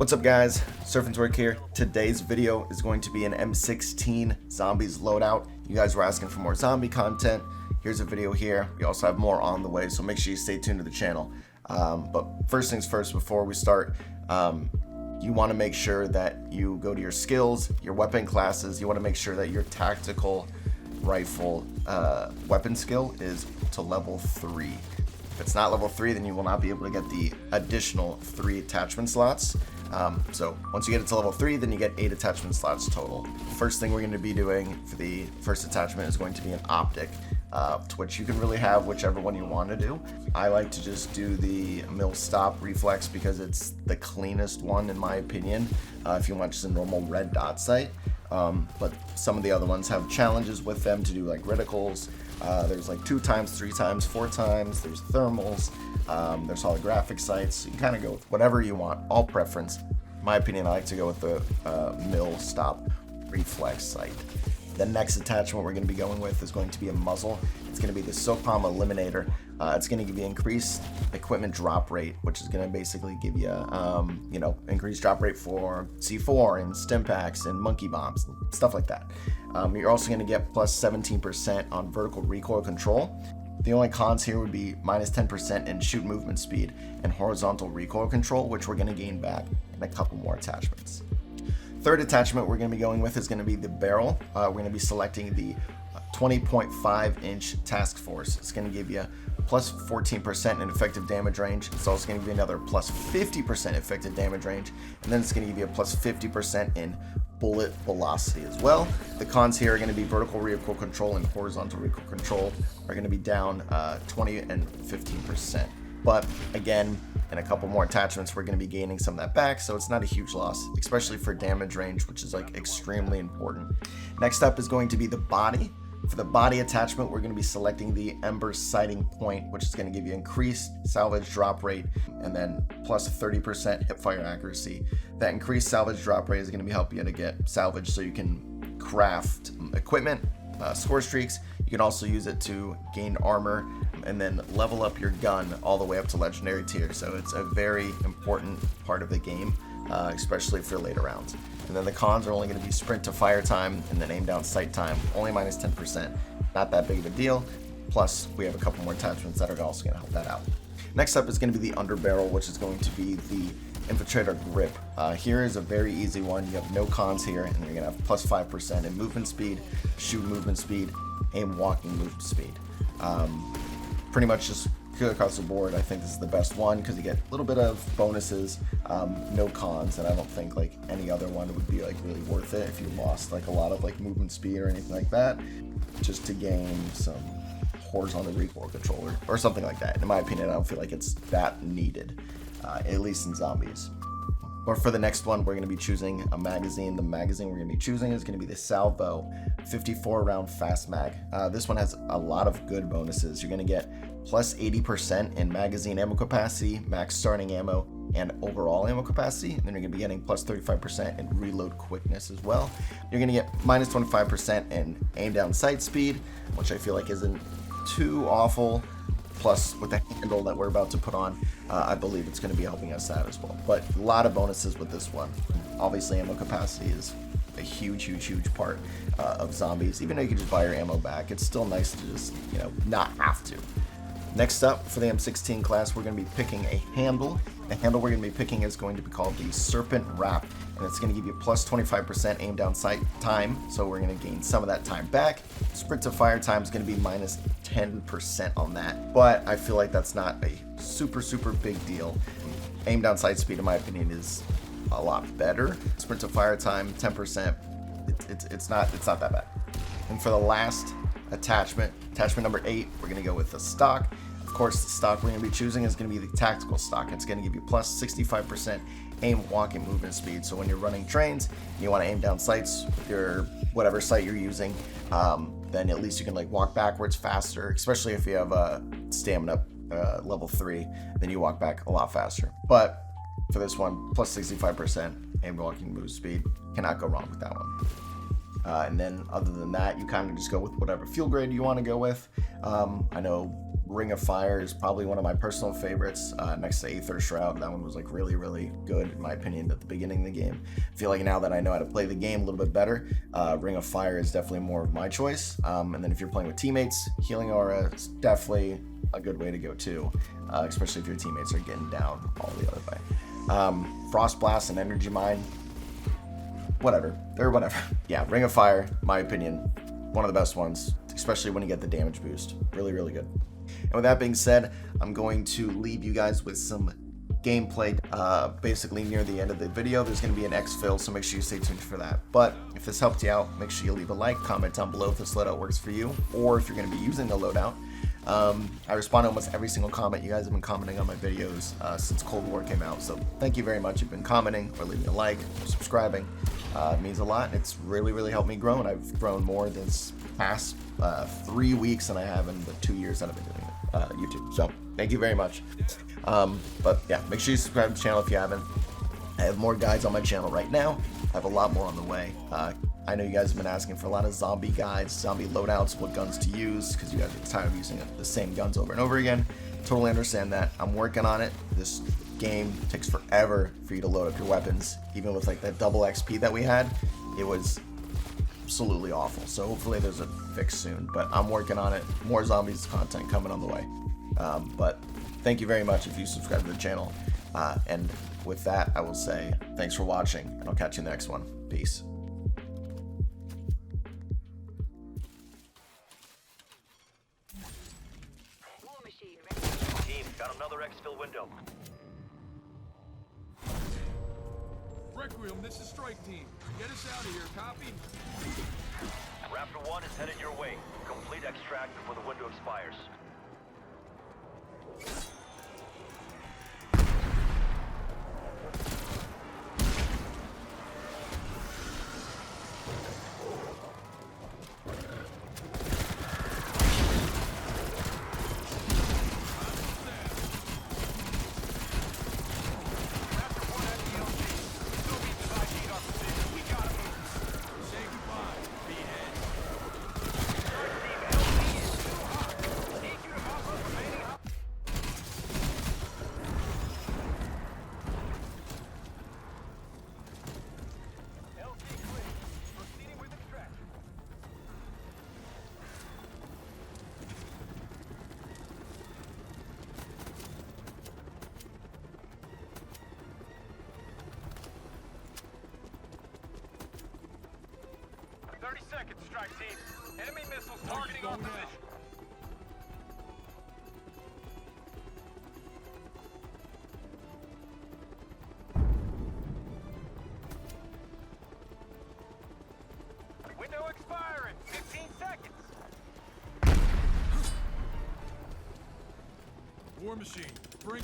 What's up guys, Surfing's Work here. Today's video is going to be an M16 Zombies loadout. You guys were asking for more zombie content. Here's a video here. We also have more on the way, so make sure you stay tuned to the channel. But first things first, before we start, you want to make sure that you go to your skills, your weapon classes. You want to make sure that your tactical rifle weapon skill is to level 3. If it's not level 3, then you will not be able to get the additional 3 attachment slots. So once you get it to level 3, then you get 8 attachment slots total. First thing we're going to be doing for the first attachment is going to be an optic, to which you can really have whichever one you want to do. I like to just do the mill stop reflex because it's the cleanest one in my opinion, if you want just a normal red dot sight. But some of the other ones have challenges with them to do like reticles. There's like 2 times, 3 times, 4 times, there's thermals, there's holographic sights. You can kind of go with whatever you want, all preference. In my opinion, I like to go with the mill stop reflex sight. The next attachment we're going to be going with is going to be a muzzle. It's going to be the Silk Palm Eliminator. It's going to give you increased equipment drop rate, which is going to basically give you, increased drop rate for C4 and stim packs and monkey bombs, and stuff like that. You're also going to get plus 17% on vertical recoil control. The only cons here would be minus 10% in shoot movement speed and horizontal recoil control, which we're going to gain back in a couple more attachments. Third attachment we're going to be going with is going to be the barrel. We're going to be selecting the 20.5 inch task force. It's going to give you plus 14% in effective damage range. It's also going to give you another plus 50% effective damage range, and then it's going to give you a plus 50% in bullet velocity as well. The cons here are going to be vertical recoil control and horizontal recoil control are going to be down 20 and 15%. But again, in a couple more attachments, we're going to be gaining some of that back, so it's not a huge loss, especially for damage range, which is like extremely important. Next up is going to be the body. For the body attachment, we're going to be selecting the Ember Sighting Point, which is going to give you increased salvage drop rate and then plus 30% hipfire accuracy. That increased salvage drop rate is going to be helping you to get salvage so you can craft equipment, score streaks. You can also use it to gain armor and then level up your gun all the way up to legendary tier. So it's a very important part of the game, especially for later rounds. And then the cons are only going to be sprint to fire time and then aim down sight time, only minus 10%. Not that big of a deal. Plus, we have a couple more attachments that are also going to help that out. Next up is going to be the underbarrel, which is going to be the Infiltrator Grip. Here is a very easy one. You have no cons here, and you're going to have plus 5% in movement speed, shoot movement speed, aim walking movement speed. Pretty much just across the board, I think this is the best one because you get a little bit of bonuses, no cons, and I don't think like any other one would be like really worth it if you lost like a lot of like movement speed or anything like that, just to gain some horizontal recoil control or something like that. In my opinion, I don't feel like it's that needed, at least in zombies. But for the next one, we're going to be choosing a magazine. The magazine we're going to be choosing is going to be the Salvo 54 round fast mag. This one has a lot of good bonuses. You're going to get plus 80% in magazine ammo capacity, max starting ammo, and overall ammo capacity. And then you're going to be getting plus 35% in reload quickness as well. You're going to get minus 25% in aim down sight speed, which I feel like isn't too awful. Plus, with the handle that we're about to put on, I believe it's going to be helping us out as well. But a lot of bonuses with this one. Obviously, ammo capacity is a huge part of zombies. Even though you can just buy your ammo back, it's still nice to just, not have to. Next up, for the M16 class, we're going to be picking a handle. The handle we're going to be picking is going to be called the Serpent Wrap, and it's going to give you plus 25% aim down sight time, so we're going to gain some of that time back. Sprint to fire time is going to be minus 10% on that, but I feel like that's not a super big deal. Aim down sight speed, in my opinion, is a lot better. Sprint to fire time, 10%. It's not that bad. And for the last attachment number 8, we're going to go with the stock. Of course, the stock we're going to be choosing is going to be the tactical stock. It's going to give you plus 65% aim, walk, and movement speed. So when you're running trains and you want to aim down sights with your whatever sight you're using, then at least you can like walk backwards faster, especially if you have a stamina level 3, then you walk back a lot faster. But for this one, plus 65% aim, walking, move speed, cannot go wrong with that one. And then other than that, you kind of just go with whatever fuel grade you want to go with. I know Ring of Fire is probably one of my personal favorites, next to Aether Shroud. That one was like really, really good in my opinion at the beginning of the game. I feel like now that I know how to play the game a little bit better, Ring of Fire is definitely more of my choice. And then if you're playing with teammates, Healing Aura is definitely a good way to go too, especially if your teammates are getting down all the other way. Frost Blast and Energy Mine, whatever. Yeah, Ring of Fire, my opinion, one of the best ones, especially when you get the damage boost. Really, really good. And with that being said, I'm going to leave you guys with some gameplay. Basically near the end of the video, there's going to be an exfil, so make sure you stay tuned for that. But if this helped you out, make sure you leave a like, comment down below if this loadout works for you, or if you're going to be using the loadout. I respond to almost every single comment. You guys have been commenting on my videos since Cold War came out, so thank you very much. You've been commenting or leaving a like or subscribing. It means a lot. It's really, really helped me grow, and I've grown more this past 3 weeks than I have in the 2 years that I've been doing YouTube. So thank you very much. But yeah, make sure you subscribe to the channel if you haven't. I have more guides on my channel right now. I have a lot more on the way. I know you guys have been asking for a lot of zombie guides, zombie loadouts, what guns to use, because you guys are tired of using the same guns over and over again. Totally understand that. I'm working on it. This game takes forever for you to load up your weapons. Even with like that double XP that we had, it was absolutely awful. So hopefully there's a fix soon, but I'm working on it. More zombies content coming on the way. But thank you very much if you subscribe to the channel. And with that, I will say thanks for watching, and I'll catch you in the next one. Peace. Team, got another exfil window. Requiem, this is Strike Team. Get us out of here, copy? Raptor 1 is headed your way. Complete extract before the window expires. Strike team. Enemy missiles targeting our position. Window expiring. 15 seconds. War Machine, bring...